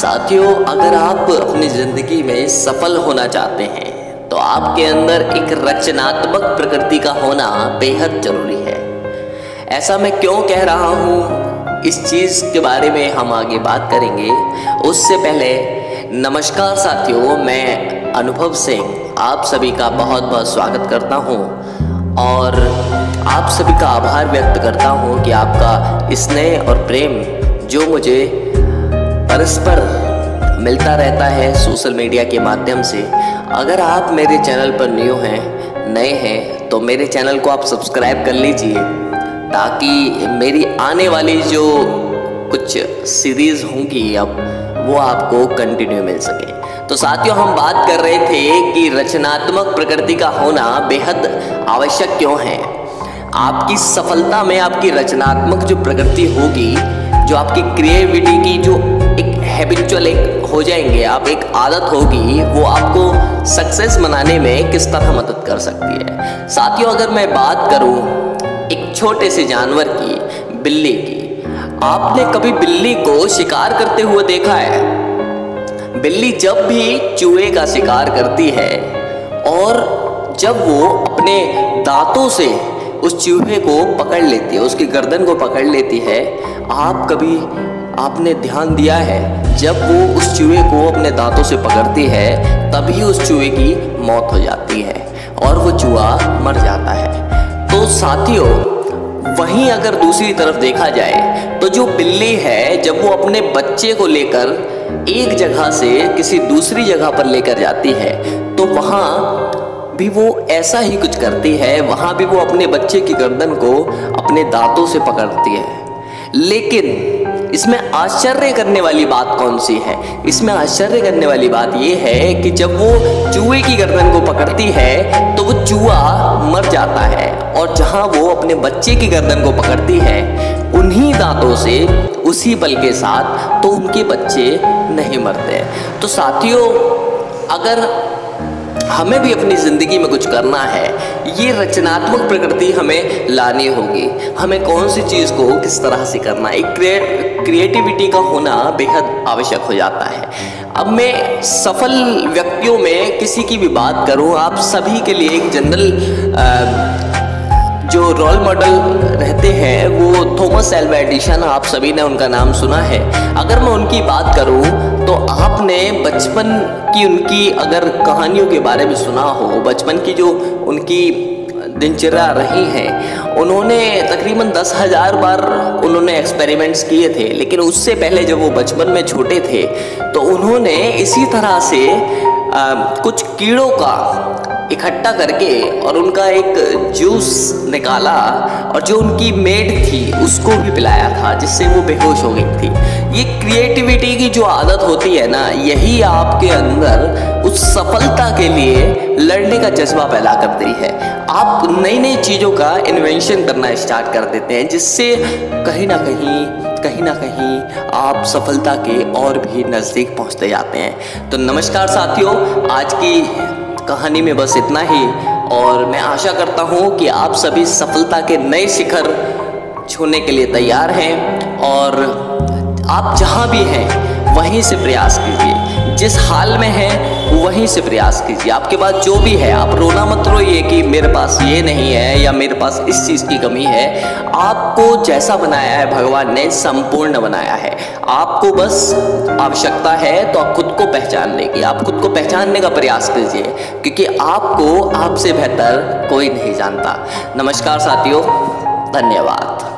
साथियों, अगर आप अपनी ज़िंदगी में सफल होना चाहते हैं तो आपके अंदर एक रचनात्मक प्रकृति का होना बेहद ज़रूरी है। ऐसा मैं क्यों कह रहा हूँ, इस चीज़ के बारे में हम आगे बात करेंगे। उससे पहले नमस्कार साथियों, मैं अनुभव सिंह आप सभी का बहुत बहुत स्वागत करता हूँ और आप सभी का आभार व्यक्त करता हूँ कि आपका स्नेह और प्रेम जो मुझे परस्पर मिलता रहता है सोशल मीडिया के माध्यम से। अगर आप मेरे चैनल पर नए हैं तो मेरे चैनल को आप सब्सक्राइब कर लीजिए, ताकि मेरी आने वाली जो कुछ सीरीज़ होंगी अब वो आपको कंटिन्यू मिल सके। तो साथियों, हम बात कर रहे थे कि रचनात्मक प्रकृति का होना बेहद आवश्यक क्यों है। आपकी सफलता में आपकी रचनात्मक जो प्रकृति होगी, जो आपकी क्रिएटिविटी की जो एक हैबिचुअल एक हो जाएंगे, आप एक आदत होगी, वो आपको सक्सेस मनाने में किस तरह मदद कर सकती है। साथियों, अगर मैं बात करूं एक छोटे से जानवर की, बिल्ली की, आपने कभी बिल्ली को शिकार करते हुए देखा है? बिल्ली जब भी चूहे का शिकार करती है और जब वो अपने दांतों से उस चूहे को पकड़ लेती है, उसकी गर्दन को पकड़ लेती है, आपने ध्यान दिया है, जब वो उस चूहे को अपने दांतों से पकड़ती है तभी उस चूहे की मौत हो जाती है और वो चूहा मर जाता है। तो साथियों, वहीं अगर दूसरी तरफ देखा जाए तो जो बिल्ली है, जब वो अपने बच्चे को लेकर एक जगह से किसी दूसरी जगह पर लेकर जाती है तो वहाँ भी वो ऐसा ही कुछ करती है। वहाँ भी वो अपने बच्चे की गर्दन को अपने दांतों से पकड़ती है। लेकिन इसमें आश्चर्य करने वाली बात कौन सी है? इसमें आश्चर्य करने वाली बात यह है कि जब वो चूहे की गर्दन को पकड़ती है तो वो चूहा मर जाता है और जहां वो अपने बच्चे की गर्दन को पकड़ती है, उन्हीं दांतों से, उसी बल के साथ, तो उनके बच्चे नहीं मरते। तो साथियों, अगर हमें भी अपनी ज़िंदगी में कुछ करना है, ये रचनात्मक प्रकृति हमें लानी होगी। हमें कौन सी चीज़ को किस तरह से करना है, एक क्रिएटिविटी का होना बेहद आवश्यक हो जाता है। अब मैं सफल व्यक्तियों में किसी की भी बात करूं, आप सभी के लिए एक जनरल जो रोल मॉडल रहते हैं वो थॉमस एल्वा एडिसन, आप सभी ने उनका नाम सुना है। अगर मैं उनकी बात करूं तो आपने बचपन की उनकी अगर कहानियों के बारे में सुना हो, बचपन की जो उनकी दिनचर्या रही है, उन्होंने तकरीबन 10,000 बार उन्होंने एक्सपेरिमेंट्स किए थे। लेकिन उससे पहले जब वो बचपन में छोटे थे तो उन्होंने इसी तरह से कुछ कीड़ों का इकट्ठा करके और उनका एक जूस निकाला और जो उनकी मेड थी उसको भी पिलाया था, जिससे वो बेहोश हो गई थी। ये क्रिएटिविटी की जो आदत होती है ना, यही आपके अंदर उस सफलता के लिए लड़ने का जज्बा पैदा करती है। आप नई नई चीज़ों का इन्वेंशन करना स्टार्ट कर देते हैं, जिससे कहीं ना कहीं आप सफलता के और भी नज़दीक पहुंचते जाते हैं। तो नमस्कार साथियों, आज की कहानी में बस इतना ही और मैं आशा करता हूँ कि आप सभी सफलता के नए शिखर छूने के लिए तैयार हैं और आप जहाँ भी हैं वहीं से प्रयास कीजिए, जिस हाल में हैं वहीं से प्रयास कीजिए। आपके पास जो भी है, आप रोना मत रोइए कि मेरे पास ये नहीं है या मेरे पास इस चीज़ की कमी है। आपको जैसा बनाया है भगवान ने, संपूर्ण बनाया है। आपको बस आवश्यकता है तो आप खुद को पहचानने की, आप खुद को पहचानने का प्रयास कीजिए, क्योंकि आपको आपसे बेहतर कोई नहीं जानता। नमस्कार साथियों, धन्यवाद।